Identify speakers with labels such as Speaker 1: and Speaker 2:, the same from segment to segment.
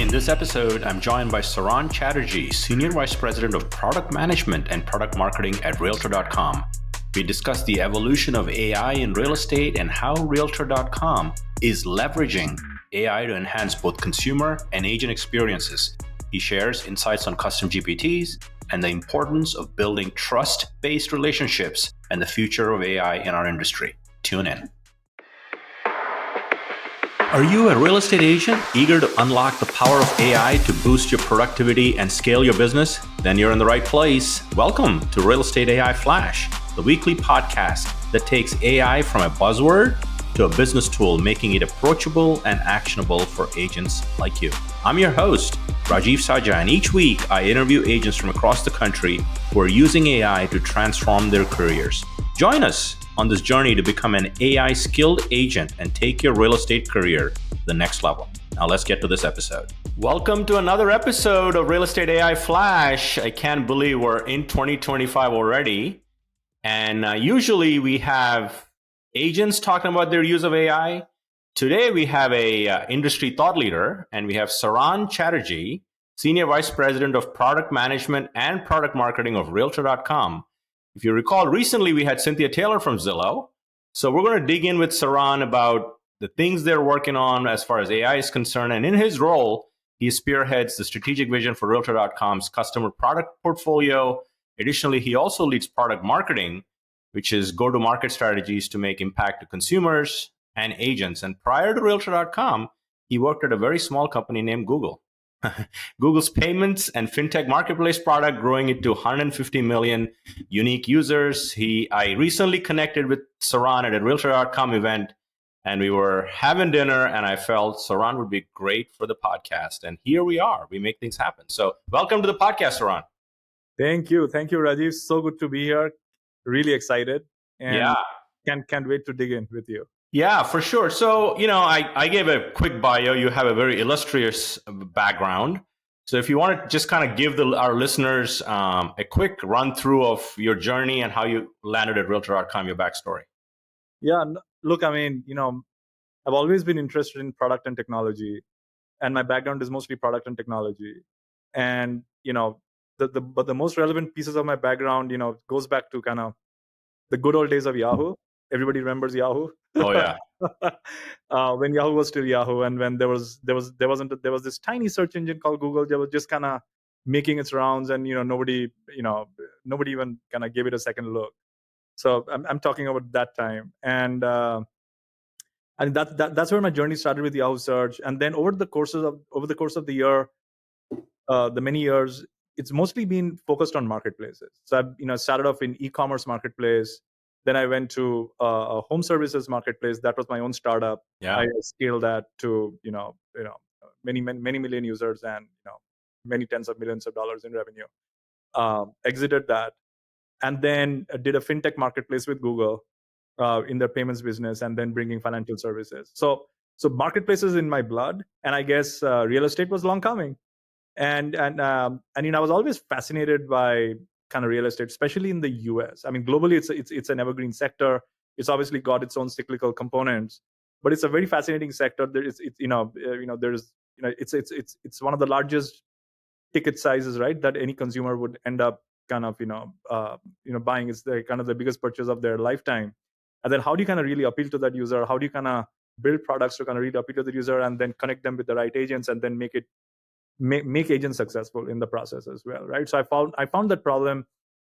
Speaker 1: In this episode, I'm joined by Saran Chatterjee, Senior Vice President of Product Management and Product Marketing at Realtor.com. We discuss the evolution of AI in real estate and how Realtor.com is leveraging AI to enhance both consumer and agent experiences. He shares insights on custom GPTs and the importance of building trust-based relationships and the future of AI in our industry. Tune in. Are you a real estate agent eager to unlock the power of AI to boost your productivity and scale your business? Then you're in the right place. Welcome to Real Estate AI Flash, the weekly podcast that takes AI from a buzzword to a business tool, making it approachable and actionable for agents like you. I'm your host, Rajiv Sajja, and each week I interview agents from across the country who are using AI to transform their careers. Join us on this journey to become an AI skilled agent and take your real estate career to the next level. Now let's get to this episode. Welcome to another episode of Real Estate AI Flash. I can't believe we're in 2025 already. And usually we have agents talking about their use of AI. Today we have a industry thought leader, and we have Saran Chatterjee, Senior Vice President of Product Management and Product Marketing of Realtor.com. If you recall, recently we had Cynthia Taylor from Zillow. So we're going to dig in with Saran about the things they're working on as far as AI is concerned. And in his role, he spearheads the strategic vision for Realtor.com's customer product portfolio. Additionally, he also leads product marketing, which is go-to-market strategies to make impact to consumers and agents. And prior to Realtor.com, he worked at a very small company named Google. Google's payments and fintech marketplace product, growing it to 150 million unique users. I recently connected with Saran at a Realtor.com event, and we were having dinner, and I felt Saran would be great for the podcast. And here we are. We make things happen. So welcome to the podcast, Saran.
Speaker 2: Thank you, Rajiv. So good to be here. Really excited, and can't wait to dig in with you.
Speaker 1: Yeah, for sure. So, I gave a quick bio. You have a very illustrious background. So if you want to just kind of give our listeners a quick run through of your journey and how you landed at Realtor.com, your backstory.
Speaker 2: Yeah, look, I've always been interested in product and technology, and my background is mostly product and technology. And, but the most relevant pieces of my background, goes back to kind of the good old days of Yahoo. Everybody remembers Yahoo.
Speaker 1: Oh yeah.
Speaker 2: When Yahoo was still Yahoo, and when there was this tiny search engine called Google that was just kind of making its rounds, and nobody even kind of gave it a second look. So I'm talking about that time, and that's where my journey started with Yahoo search. And then over the course of the year, the many years, it's mostly been focused on marketplaces. So I started off in e-commerce marketplace. Then I went to a home services marketplace. That was my own startup.
Speaker 1: Yeah.
Speaker 2: I scaled that to many million users and many tens of millions of dollars in revenue. Exited that, and then did a fintech marketplace with Google in their payments business, and then bringing financial services. So marketplaces in my blood, and I guess real estate was long coming, and I was always fascinated by kind of real estate, especially in the US. I mean, globally, it's an evergreen sector. It's obviously got its own cyclical components, but it's a very fascinating sector. It's one of the largest ticket sizes, right, that any consumer would end up kind of buying. It's kind of the biggest purchase of their lifetime. And then how do you kind of really appeal to that user? How do you kind of build products to kind of really appeal to the user, and then connect them with the right agents, and then make agents successful in the process as well, right? So I found that problem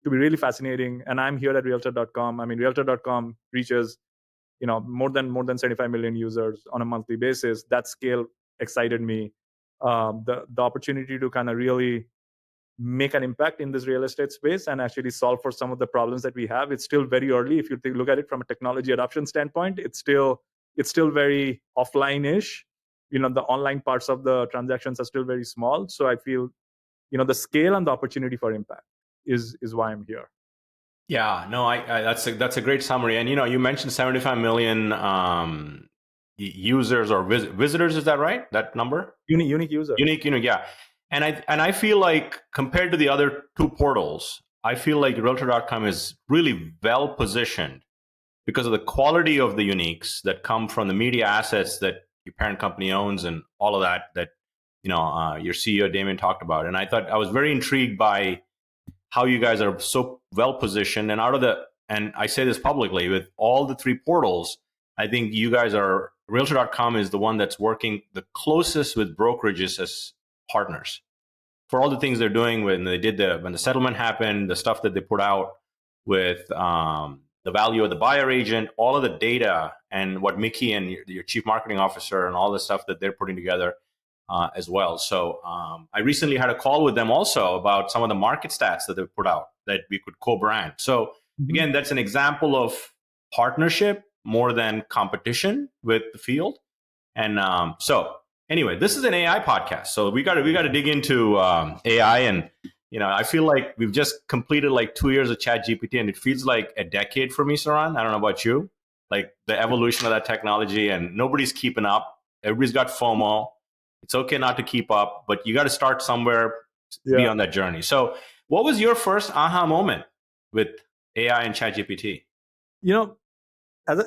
Speaker 2: to be really fascinating, and I'm here at Realtor.com. I mean, Realtor.com reaches more than 75 million users on a monthly basis. That scale excited me. The opportunity to kind of really make an impact in this real estate space and actually solve for some of the problems that we have. It's still very early. If you look at it from a technology adoption standpoint, it's still very offline-ish. The online parts of the transactions are still very small. So I feel, the scale and the opportunity for impact is why I'm here.
Speaker 1: Yeah, no, that's a great summary. And you mentioned 75 million users or visitors. Is that right? That number?
Speaker 2: Unique users.
Speaker 1: Unique, yeah. And I feel like compared to the other two portals, I feel like Realtor.com is really well positioned because of the quality of the uniques that come from the media assets that your parent company owns and all of that your CEO Damien talked about. And I thought I was very intrigued by how you guys are so well positioned. And and I say this publicly, with all the three portals, I think you guys are, Realtor.com is the one that's working the closest with brokerages as partners for all the things they're doing when the settlement happened, the stuff that they put out with the value of the buyer agent, all of the data, and what Mickey and your chief marketing officer and all the stuff that they're putting together as well. So I recently had a call with them also about some of the market stats that they've put out that we could co-brand. So again, that's an example of partnership more than competition with the field. And so anyway, this is an AI podcast, so we got to dig into AI. And I feel like we've just completed like 2 years of ChatGPT, and it feels like a decade for me, Saran. I don't know about you, like the evolution of that technology, and nobody's keeping up. Everybody's got FOMO. It's okay not to keep up, but you got to start somewhere, be on that journey. So what was your first aha moment with AI and ChatGPT?
Speaker 2: As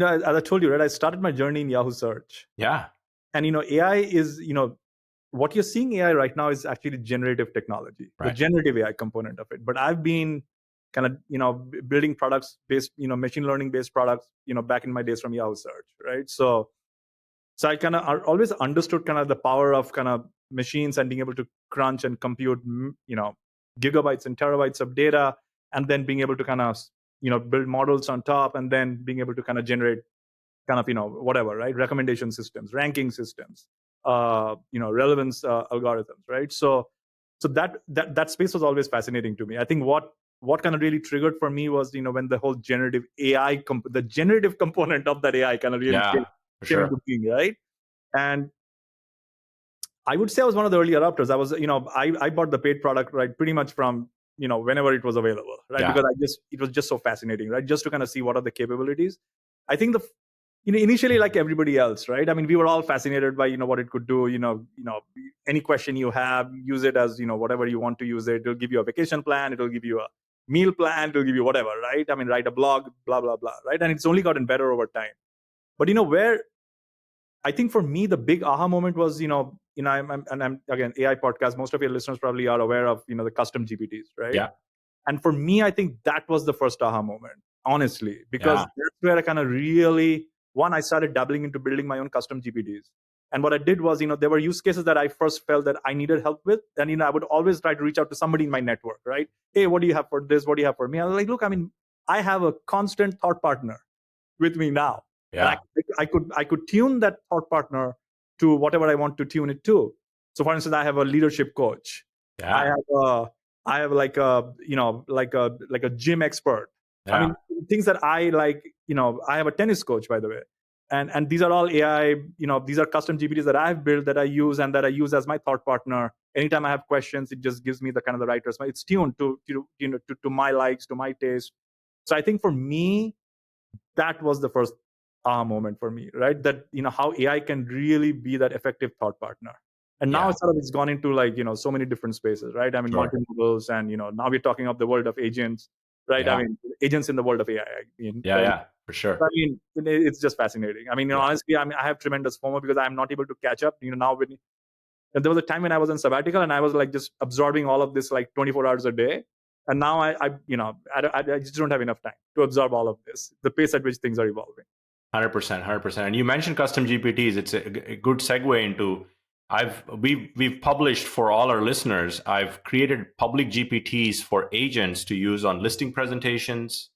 Speaker 2: I told you, right, I started my journey in Yahoo search.
Speaker 1: Yeah.
Speaker 2: And, AI is, what you're seeing AI right now is actually generative technology,
Speaker 1: right.
Speaker 2: The generative AI component of it. But I've been kind of, building products based, machine learning based products, back in my days from Yahoo search, right? So I kind of always understood kind of the power of kind of machines and being able to crunch and compute, gigabytes and terabytes of data, and then being able to kind of, build models on top, and then being able to kind of generate kind of, whatever, right? Recommendation systems, ranking systems, relevance algorithms, right? So that space was always fascinating to me. I think what kind of really triggered for me was, when the whole generative AI, the generative component of that AI kind of really came into being, right? And I would say I was one of the early adopters. I was, I bought the paid product, right, pretty much from, whenever it was available, right? Because it was just so fascinating, right? Just to kind of see what are the capabilities. I think initially, like everybody else, right? I mean, we were all fascinated by, what it could do. Any question you have, use it as, whatever you want to use it. It'll give you a vacation plan. It'll give you a meal plan. It'll give you whatever, right? I mean, write a blog, blah, blah, blah, right? And it's only gotten better over time. But, where I think for me, the big aha moment was, I'm again, AI podcast. Most of your listeners probably are aware of, the custom GPTs, right?
Speaker 1: Yeah.
Speaker 2: And for me, I think that was the first aha moment, honestly, because that's where I kind of really, I started dabbling into building my own custom GPTs. And what I did was, there were use cases that I first felt that I needed help with. And, I would always try to reach out to somebody in my network, right? Hey, what do you have for this? What do you have for me? I was like, look, I mean, I have a constant thought partner with me now.
Speaker 1: Yeah.
Speaker 2: And I could tune that thought partner to whatever I want to tune it to. So for instance, I have a leadership coach.
Speaker 1: Yeah.
Speaker 2: I have like a gym expert.
Speaker 1: Yeah.
Speaker 2: I mean, things that I like, I have a tennis coach, by the way. And these are all AI, these are custom GPTs that I've built that I use and that I use as my thought partner. Anytime I have questions, it just gives me the kind of the right response. It's tuned to my likes, to my taste. So I think for me, that was the first moment for me, right? That, how AI can really be that effective thought partner. And now it's gone into like, so many different spaces, right? I mean, multimodals, and, now we're talking of the world of agents, right?
Speaker 1: Yeah.
Speaker 2: I mean, agents in the world of AI.
Speaker 1: Yeah, for sure.
Speaker 2: I mean, it's just fascinating. I mean, honestly, I have tremendous FOMO because I'm not able to catch up. Now and there was a time when I was on sabbatical and I was like just absorbing all of this like 24 hours a day. And now I just don't have enough time to absorb all of this, the pace at which things are evolving.
Speaker 1: 100%. And you mentioned custom GPTs. It's a good segue into, we've published for all our listeners, I've created public GPTs for agents to use on listing presentations,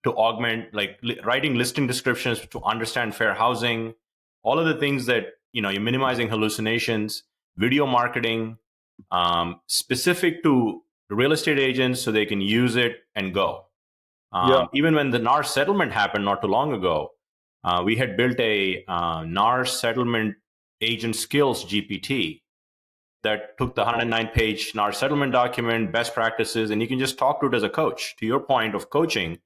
Speaker 1: to augment, like writing listing descriptions, to understand fair housing, all of the things that, you're minimizing hallucinations, video marketing, specific to real estate agents so they can use it and go. Even when the NAR settlement happened not too long ago, we had built a NAR settlement agent skills GPT that took the 109-page NAR settlement document, best practices, and you can just talk to it as a coach, to your point of coaching.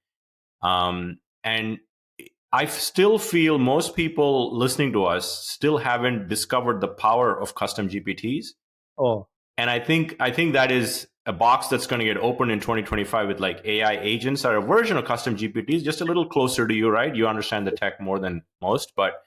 Speaker 1: And I still feel most people listening to us still haven't discovered the power of custom GPTs.
Speaker 2: Oh.
Speaker 1: And I think that is a box that's going to get opened in 2025 with like AI agents are a version of custom GPTs, just a little closer to you, right? You understand the tech more than most, but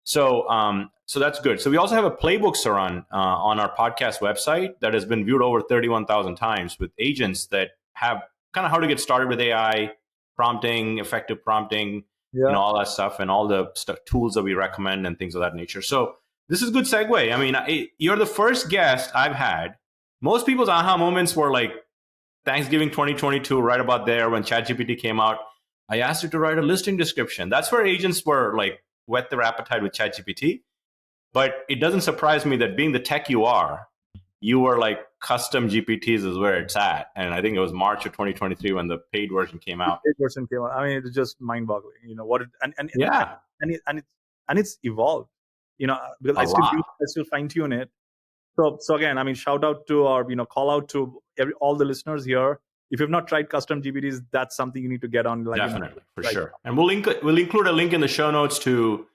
Speaker 1: So that's good. So we also have a playbook, Saran, on our podcast website that has been viewed over 31,000 times with agents that have kind of how to get started with AI, prompting, effective prompting, all that stuff, and all the tools that we recommend and things of that nature. So this is a good segue. I mean, you're the first guest I've had. Most people's aha moments were like Thanksgiving 2022, right about there when ChatGPT came out. I asked it to write a listing description. That's where agents were like whet their appetite with ChatGPT. But it doesn't surprise me that being the tech you are, you were like custom GPTs is where it's at. And I think it was March of 2023 when the paid version came out.
Speaker 2: The paid version came out. I mean, it's just mind-boggling. What it,
Speaker 1: Yeah.
Speaker 2: and it's evolved. Because I still fine-tune it. So again, I mean, shout out to or call out to all the listeners here. If you've not tried custom GPTs, that's something you need to get on.
Speaker 1: Definitely, for sure. And we'll include a link in the show notes to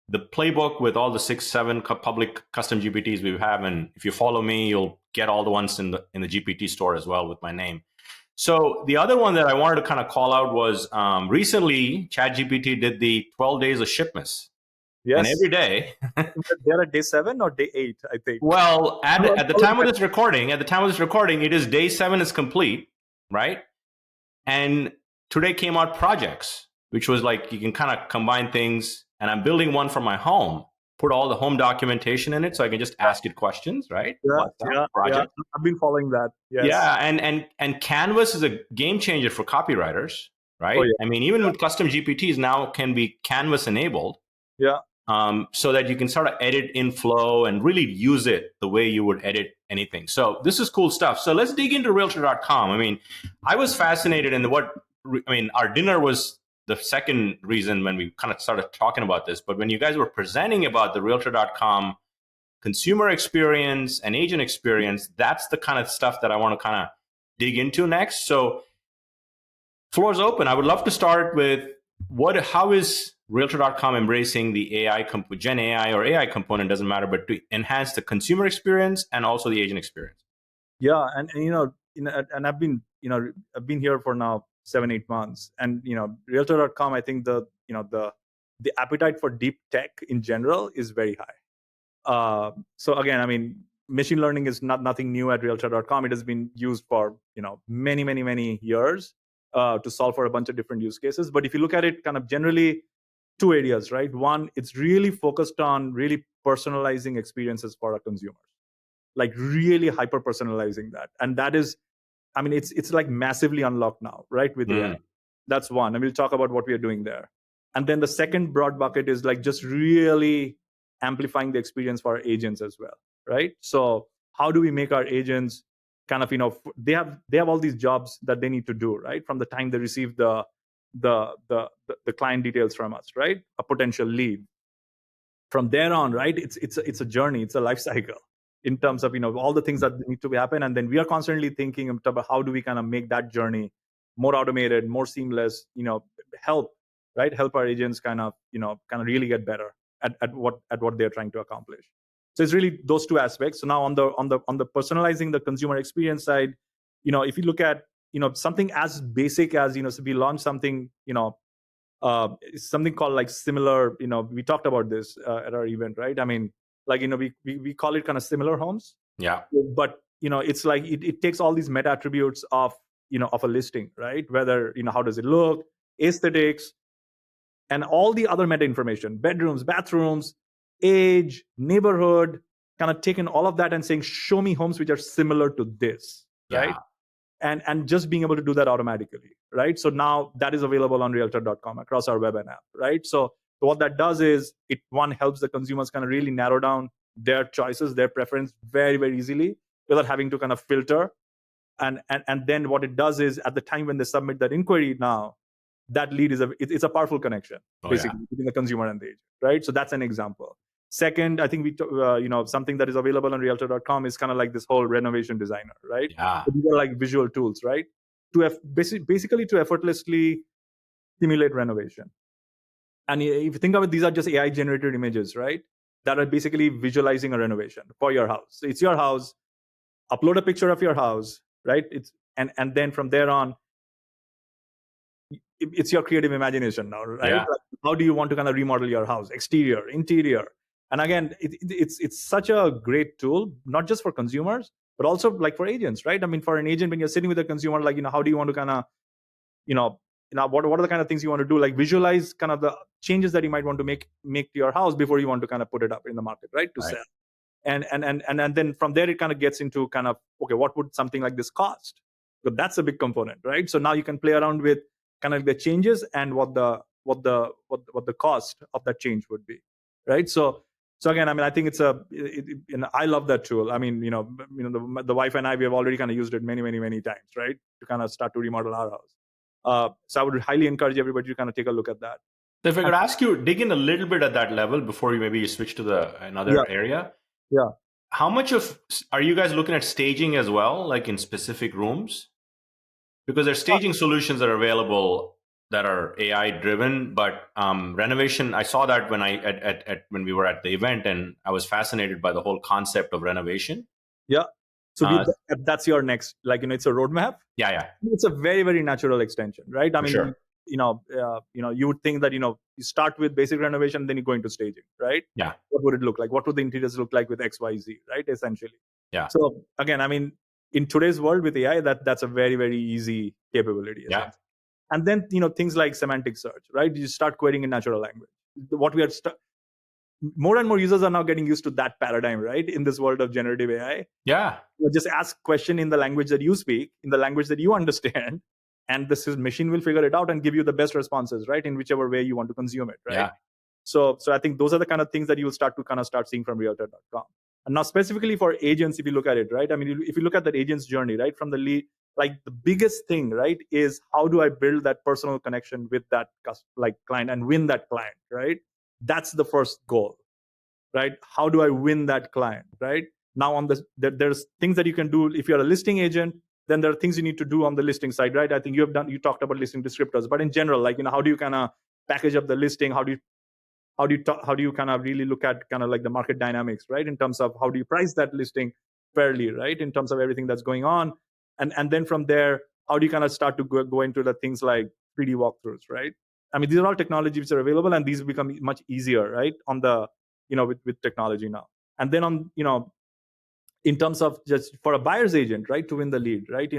Speaker 1: the playbook with all the 6-7 public custom GPTs we have. And if you follow me, you'll get all the ones in the GPT store as well with my name. So the other one that I wanted to kind of call out was recently ChatGPT did the 12 days of shipments. Yes. And every day.
Speaker 2: They're at day 7 or day 8, I think.
Speaker 1: Well, at the time of this recording, it is day 7 is complete, right? And today came out projects, which was like you can kind of combine things. And I'm building one for my home, put all the home documentation in it so I can just ask it questions, right?
Speaker 2: Yeah. I've been following that. Yes.
Speaker 1: Yeah, and Canvas is a game changer for copywriters, right? Oh, yeah. I mean, even with custom GPTs now can be Canvas enabled.
Speaker 2: Yeah.
Speaker 1: So that you can sort of edit in flow and really use it the way you would edit anything. So this is cool stuff. So let's dig into Realtor.com. I mean, I was fascinated in our dinner was the second reason when we kind of started talking about this. But when you guys were presenting about the Realtor.com consumer experience and agent experience, that's the kind of stuff that I want to kind of dig into next. So floor's open. I would love to start with how is Realtor.com embracing the Gen AI or AI component, doesn't matter, but to enhance the consumer experience and also the agent experience.
Speaker 2: Yeah, and and I've been here for now 7-8 months, and Realtor.com, I think the appetite for deep tech in general is very high. So again, I mean, machine learning is nothing new at Realtor.com. It has been used for many years to solve for a bunch of different use cases. But if you look at it kind of generally, 2 areas, right? One, it's really focused on really personalizing experiences for our consumers, like really hyper-personalizing that. And that is, I mean, it's like massively unlocked now, right? With AI. That's one. And we'll talk about what we are doing there. And then the second broad bucket is like just really amplifying the experience for our agents as well, right? So how do we make our agents kind of, they have all these jobs that they need to do, right? From the time they receive the client details from us, right? A potential lead. From there on, right? It's a journey, it's a life cycle in terms of all the things that need to happen, and then we are constantly thinking about how do we kind of make that journey more automated, more seamless. Help our agents kind of really get better at what they're trying to accomplish. So it's really those 2 aspects. So now on the personalizing the consumer experience side, if you look at something as basic as so we launched something something called like similar, we talked about this at our event, right? I mean, like we call it kind of similar homes.
Speaker 1: Yeah.
Speaker 2: But it's like it takes all these meta attributes of of a listing, right? Whether how does it look, aesthetics, and all the other meta information, bedrooms, bathrooms, age, neighborhood, kind of taking all of that and saying, show me homes which are similar to this, right? And just being able to do that automatically, right? So now that is available on Realtor.com across our web and app, right? So what that does is it helps the consumers kind of really narrow down their choices, their preference very easily without having to kind of filter. And then what it does is at the time when they submit that inquiry, now that lead it's a powerful connection basically between the consumer and the agent, right? So that's an example. Second, I think something that is available on Realtor.com is kind of like this whole renovation designer, right?
Speaker 1: Yeah.
Speaker 2: So these are like visual tools, right? Basically to effortlessly simulate renovation. And if you think of it, these are just AI generated images, right? That are basically visualizing a renovation for your house. So it's your house. Upload a picture of your house, right? And then from there on, it's your creative imagination now, right?
Speaker 1: Yeah.
Speaker 2: How do you want to kind of remodel your house, exterior, interior? And again, it's such a great tool, not just for consumers, but also like for agents, right? I mean, for an agent, when you're sitting with a consumer, like, how do you want to kind of, what are the kind of things you want to do? Like visualize kind of the changes that you might want to make to your house before you want to kind of put it up in the market, right? To sell. And then from there, it kind of gets into kind of, okay, what would something like this cost? But that's a big component, right? So now you can play around with kind of the changes and what the cost of that change would be, right? So again, I mean, I think I love that tool. I mean, the wife and I, we have already kind of used it many times, right, to kind of start to remodel our house. So I would highly encourage everybody to kind of take a look at that.
Speaker 1: So if I could ask you, dig in a little bit at that level before you maybe switch to another area.
Speaker 2: Yeah.
Speaker 1: How much are you guys looking at staging as well, like in specific rooms? Because there's staging solutions that are available that are AI driven, but renovation, I saw that when we were at the event, and I was fascinated by the whole concept of renovation.
Speaker 2: Yeah. So that's your next, like, it's a roadmap.
Speaker 1: Yeah.
Speaker 2: It's a very natural extension, right? I mean,
Speaker 1: sure.
Speaker 2: You would think that, you start with basic renovation, then you go into staging, right?
Speaker 1: Yeah.
Speaker 2: What would it look like? What would the interiors look like with XYZ, right? Essentially.
Speaker 1: Yeah.
Speaker 2: So again, I mean, in today's world with AI, that's a very easy capability.
Speaker 1: Yeah.
Speaker 2: And then, things like semantic search, right? You start querying in natural language. What we are more and more users are now getting used to that paradigm, right? In this world of generative AI.
Speaker 1: Yeah.
Speaker 2: You just ask question in the language that you speak, in the language that you understand, and this machine will figure it out and give you the best responses, right, in whichever way you want to consume it, right?
Speaker 1: Yeah.
Speaker 2: So I think those are the kind of things that you will start seeing from realtor.com. And now specifically for agents, if you look at it, right, I mean, if you look at that agent's journey, right, from the lead, like the biggest thing, right, is how do I build that personal connection with that client and win that client, right? That's the first goal, right? How do I win that client, right? Now there's things that you can do if you're a listing agent. Then there are things you need to do on the listing side, right? I think you talked about listing descriptors, but in general, like, how do you kind of package up the listing? How do you kind of really look at kind of like the market dynamics, right? In terms of how do you price that listing fairly, right? In terms of everything that's going on. And then from there, how do you kind of start to go into the things like 3D walkthroughs, right? I mean, these are all technologies which are available, and these become much easier, right? On the, with technology now. And then on, in terms of just for a buyer's agent, right, to win the lead, right,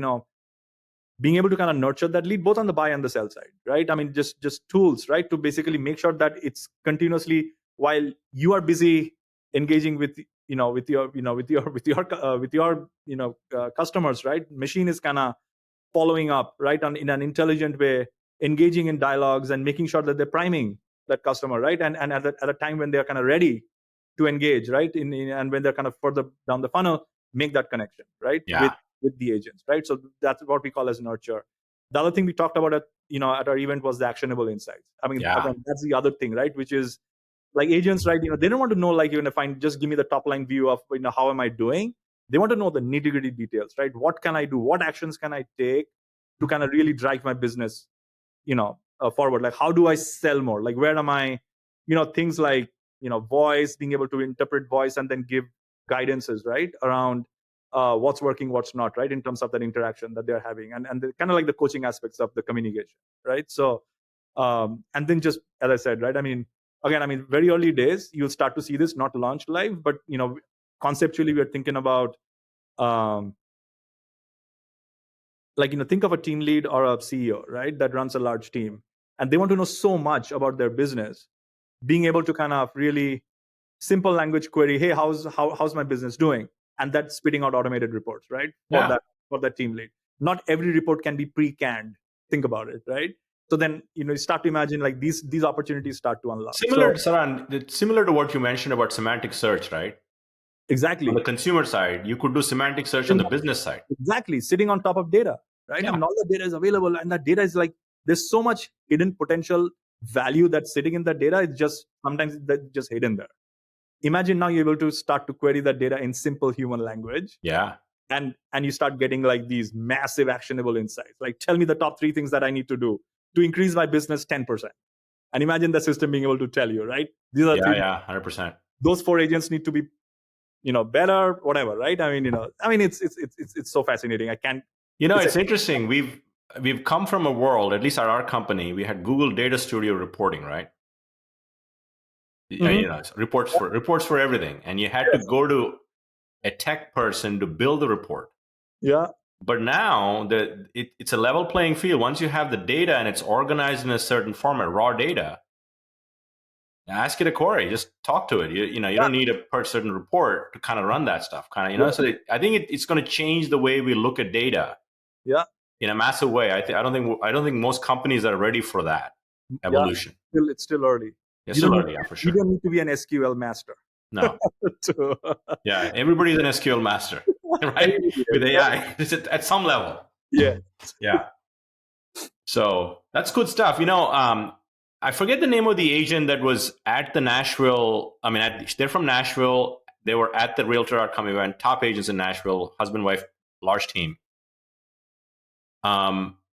Speaker 2: being able to kind of nurture that lead both on the buy and the sell side, right? I mean, just tools, right, to basically make sure that it's continuously, while you are busy engaging with your customers, right? Machine is kind of following up, right, in an intelligent way, engaging in dialogues and making sure that they're priming that customer, right, and at a time when they're kind of ready to engage, right, and when they're kind of further down the funnel, make that connection, right, with the agents, right? So that's what we call as nurture. The other thing we talked about at our event was the actionable insights. I mean, again, that's the other thing, right, which is like agents, right? They don't want to know, like, just give me the top line view of how am I doing. They want to know the nitty gritty details, right? What can I do? What actions can I take to kind of really drive my business, forward? Like, how do I sell more? Like, where am I? Things like voice, being able to interpret voice and then give guidances, right, around what's working, what's not, right, in terms of that interaction that they're having, and the, kind of like the coaching aspects of the communication, right? So, and then just as I said, right, I mean, again, very early days, you'll start to see this, not launched live, but conceptually, we're thinking about, think of a team lead or a CEO, right, that runs a large team, and they want to know so much about their business. Being able to kind of really simple language query, hey, how's my business doing? And that's spitting out automated reports, right? For that team lead. Not every report can be pre-canned. Think about it, right? So then, you start to imagine like these opportunities start to unlock.
Speaker 1: Saran, similar to what you mentioned about semantic search, right?
Speaker 2: Exactly.
Speaker 1: On the consumer side, you could do semantic search on the business side.
Speaker 2: Exactly. Sitting on top of data, right?
Speaker 1: Yeah.
Speaker 2: I mean, all the data is available, and that data is like, there's so much hidden potential value that's sitting in that data. It's just sometimes that's just hidden there. Imagine now you're able to start to query that data in simple human language.
Speaker 1: Yeah.
Speaker 2: And you start getting like these massive actionable insights. Like, tell me the top 3 things that I need to do to increase my business 10%. And imagine the system being able to tell you, right? These are
Speaker 1: 100%.
Speaker 2: Those 4 agents need to be, better, whatever, right? I mean, it's so fascinating. I can't.
Speaker 1: It's interesting. We've come from a world, at least at our company, we had Google Data Studio reporting, right? reports for everything, and you had to go to a tech person to build the report.
Speaker 2: Yeah.
Speaker 1: But now it's a level playing field. Once you have the data and it's organized in a certain format, raw data, ask it a query. Just talk to it. You don't need a certain report to kind of run that stuff. So I think it's going to change the way we look at data.
Speaker 2: Yeah.
Speaker 1: In a massive way. I don't think most companies are ready for that evolution.
Speaker 2: Yeah, it's still early.
Speaker 1: It's still early, for sure.
Speaker 2: You don't need to be an SQL master.
Speaker 1: No. Yeah, everybody's an SQL master, right? With AI, at some level.
Speaker 2: Yeah.
Speaker 1: Yeah. So that's good stuff. I forget the name of the agent that was at the Nashville. They're from Nashville. They were at the Realtor.com event. Top agents in Nashville, husband, wife, large team.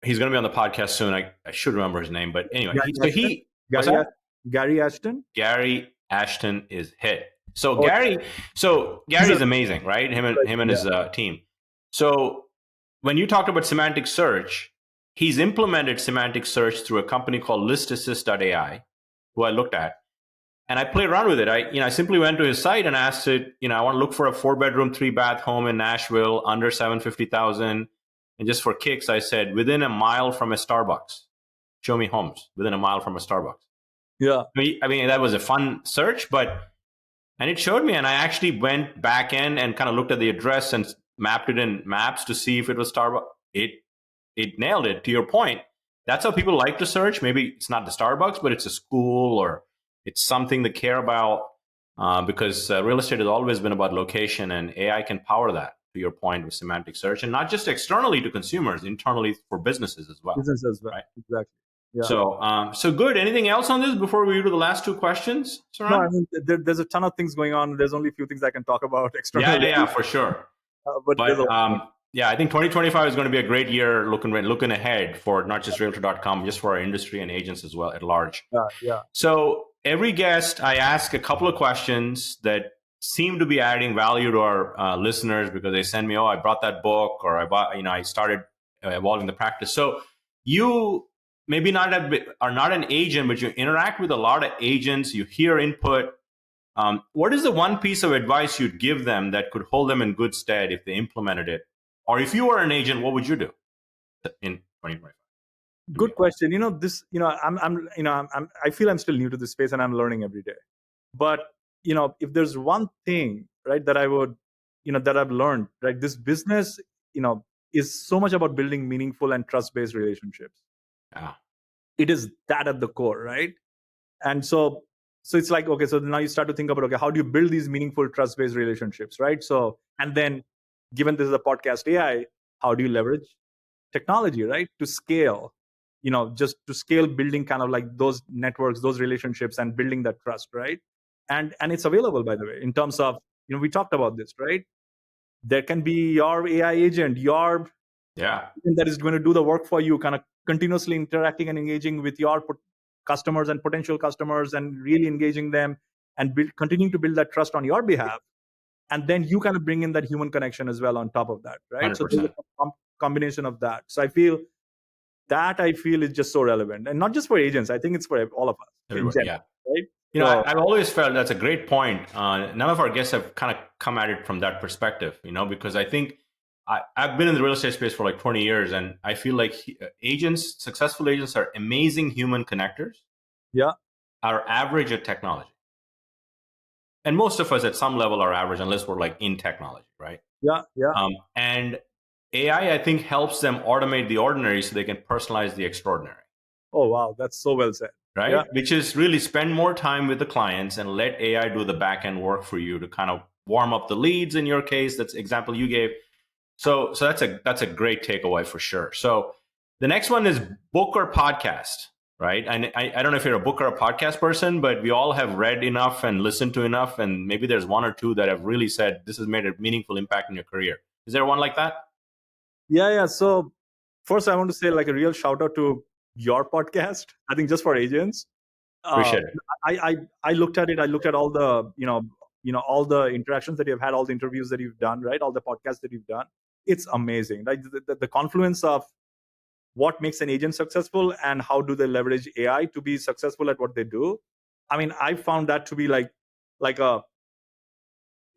Speaker 1: He's going to be on the podcast soon. I should remember his name, but anyway.
Speaker 2: Gary Ashton.
Speaker 1: Gary Ashton is hit. Gary's amazing, right? Him and his team. So when you talked about semantic search, he's implemented semantic search through a company called listassist.ai, who I looked at, and I played around with it. I simply went to his site and asked it, I want to look for a 4-bedroom, 3-bath home in Nashville under $750,000. And just for kicks, I said, within a mile from a Starbucks. Show me homes within a mile from a Starbucks.
Speaker 2: Yeah.
Speaker 1: That was a fun search, and it showed me, and I actually went back in and kind of looked at the address and mapped it in maps to see if it was Starbucks. It nailed it. To your point, that's how people like to search. Maybe it's not the Starbucks, but it's a school or it's something they care about, because real estate has always been about location, and AI can power that, to your point, with semantic search, and not just externally to consumers, internally for businesses as well.
Speaker 2: Right? Exactly.
Speaker 1: Yeah. So good. Anything else on this before we go to the last two questions, Saran?
Speaker 2: No, there's a ton of things going on. There's only a few things I can talk about externally.
Speaker 1: Yeah, for sure. I think 2025 is going to be a great year looking ahead for not just Realtor.com, just for our industry and agents as well at large.
Speaker 2: Yeah.
Speaker 1: So every guest, I ask a couple of questions that seem to be adding value to our listeners, because they send me, I brought that book, or I started evolving the practice. So you maybe are not an agent, but you interact with a lot of agents. You hear input. What is the one piece of advice you'd give them that could hold them in good stead if they implemented it? Or if you were an agent, what would you do in 2025?
Speaker 2: Good question. I feel I'm still new to this space and I'm learning every day. But if there's one thing, right, that I would, that I've learned, right, this business, is so much about building meaningful and trust-based relationships.
Speaker 1: Yeah.
Speaker 2: It is that at the core, right? And so it's like, okay, so now you start to think about, okay, how do you build these meaningful trust-based relationships, right? So, and then given this is a podcast AI, how do you leverage technology, right, to scale, just to scale building kind of like those networks, those relationships, and building that trust, right? And it's available, by the way, in terms of, we talked about this, right? There can be your AI agent, that is going to do the work for you, kind of continuously interacting and engaging with your customers and potential customers, and really engaging them and continuing to build that trust on your behalf. And then you kind of bring in that human connection as well on top of that, right? 100%. So there's a combination of that. So I feel is just so relevant, and not just for agents. I think it's for all of us.
Speaker 1: Everybody, right? I've always felt that's a great point. None of our guests have kind of come at it from that perspective, because I think I've been in the real estate space for like 20 years, and I feel like successful agents are amazing human connectors.
Speaker 2: Yeah.
Speaker 1: Are average at technology. And most of us at some level are average, unless we're like in technology, right?
Speaker 2: Yeah.
Speaker 1: And AI, I think, helps them automate the ordinary so they can personalize the extraordinary.
Speaker 2: Oh, wow. That's so well said.
Speaker 1: Right? Yeah. Which is really spend more time with the clients and let AI do the back end work for you to kind of warm up the leads in your case. That's the example you gave. So that's a great takeaway for sure. So the next one is book or podcast, right? And I don't know if you're a book or a podcast person, but we all have read enough and listened to enough. And maybe there's one or two that have really said, this has made a meaningful impact in your career. Is there one like that?
Speaker 2: Yeah. So first I want to say like a real shout out to your podcast. I think just for agents.
Speaker 1: Appreciate it.
Speaker 2: I looked at it. I looked at all the, all the interactions that you've had, all the interviews that you've done, right? All the podcasts that you've done. It's amazing. Like the confluence of what makes an agent successful and how do they leverage AI to be successful at what they do. I mean, I found that to be like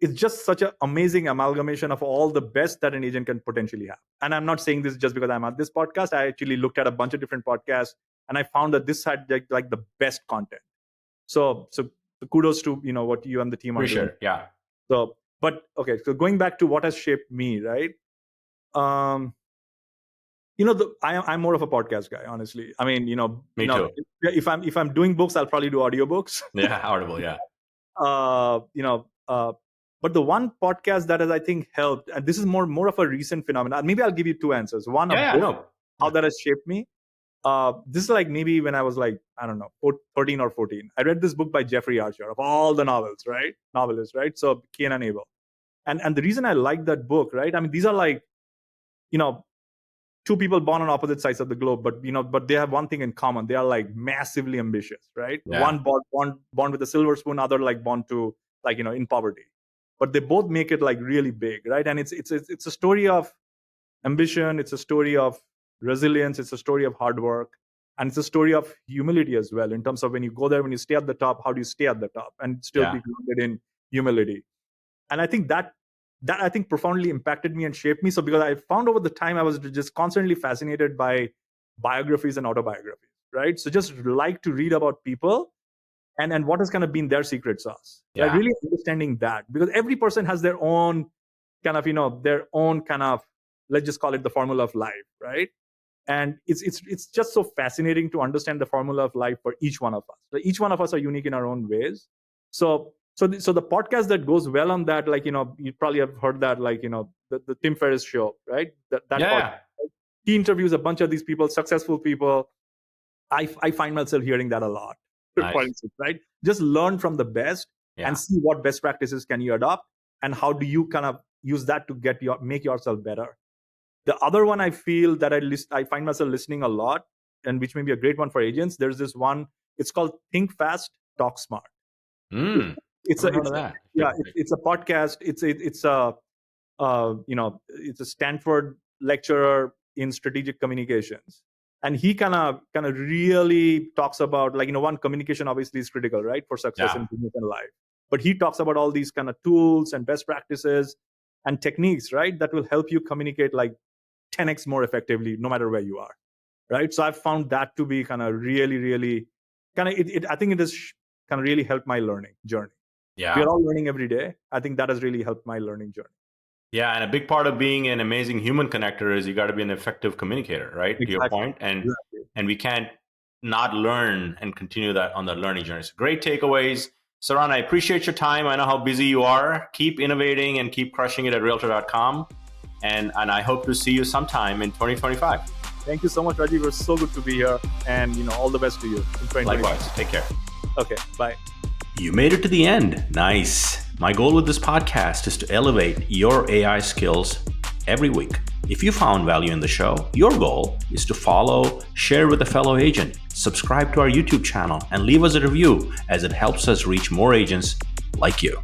Speaker 2: it's just such an amazing amalgamation of all the best that an agent can potentially have. And I'm not saying this just because I'm at this podcast. I actually looked at a bunch of different podcasts, and I found that this had like the best content. So kudos to what you and the team are doing.
Speaker 1: Sure. Yeah.
Speaker 2: So, but okay. So going back to what has shaped me, right? I'm more of a podcast guy, honestly. I mean,
Speaker 1: Me too.
Speaker 2: If I'm doing books, I'll probably do audiobooks.
Speaker 1: Yeah, Audible. Yeah.
Speaker 2: But the one podcast that has, I think, helped, and this is more of a recent phenomenon. Maybe I'll give you two answers. One, how that has shaped me. This is like maybe when I was like, I don't know, 13 or 14. I read this book by Jeffrey Archer of all the novelists, right? So Cain and Abel. And the reason I like that book, right? I mean, these are like, two people born on opposite sides of the globe, but they have one thing in common. They are like massively ambitious, right?
Speaker 1: Yeah.
Speaker 2: One born with a silver spoon, other like born to like, in poverty. But they both make it like really big, right? And it's a story of ambition. It's a story of resilience. It's a story of hard work. And it's a story of humility as well, in terms of when you go there, when you stay at the top, how do you stay at the top and still be grounded in humility? And I think that I think profoundly impacted me and shaped me. So because I found over the time, I was just constantly fascinated by biographies and autobiographies, right? So just like to read about people and what has kind of been their secret sauce.
Speaker 1: Yeah.
Speaker 2: Like really understanding that, because every person has their own kind of, let's just call it the formula of life, right? And it's just so fascinating to understand the formula of life for each one of us. So each one of us are unique in our own ways. So the podcast that goes well on that, like, you probably have heard that, like, the Tim Ferriss show, right? That podcast, he interviews a bunch of these people, successful people. I find myself hearing that a lot.
Speaker 1: Nice.
Speaker 2: For instance, right? Just learn from the best and see what best practices can you adopt, and how do you kind of use that to make yourself better. The other one I feel that I find myself listening a lot, and which may be a great one for agents. There's this one. It's called Think Fast, Talk Smart. It's a podcast. It's a Stanford lecturer in strategic communications, and he kind of really talks about, like, one, communication obviously is critical, right, for success in business and life. But he talks about all these kind of tools and best practices and techniques, right, that will help you communicate like 10x more effectively, no matter where you are, right? So I've found that to be kind of really, really kind of I think it has kind of really helped my learning journey.
Speaker 1: Yeah,
Speaker 2: we're all learning every day. I think that has really helped my learning journey.
Speaker 1: Yeah, and a big part of being an amazing human connector is you got to be an effective communicator, right? Exactly. To your point, and we can't not learn and continue that on the learning journey. So great takeaways. Saran, I appreciate your time. I know how busy you are. Keep innovating and keep crushing it at Realtor.com. And I hope to see you sometime in 2025.
Speaker 2: Thank you so much, Rajiv. It was so good to be here. And all the best to you in 2025.
Speaker 1: Likewise. Take care.
Speaker 2: Okay, bye.
Speaker 1: You made it to the end. Nice. My goal with this podcast is to elevate your AI skills every week. If you found value in the show, your goal is to follow, share with a fellow agent, subscribe to our YouTube channel, and leave us a review, as it helps us reach more agents like you.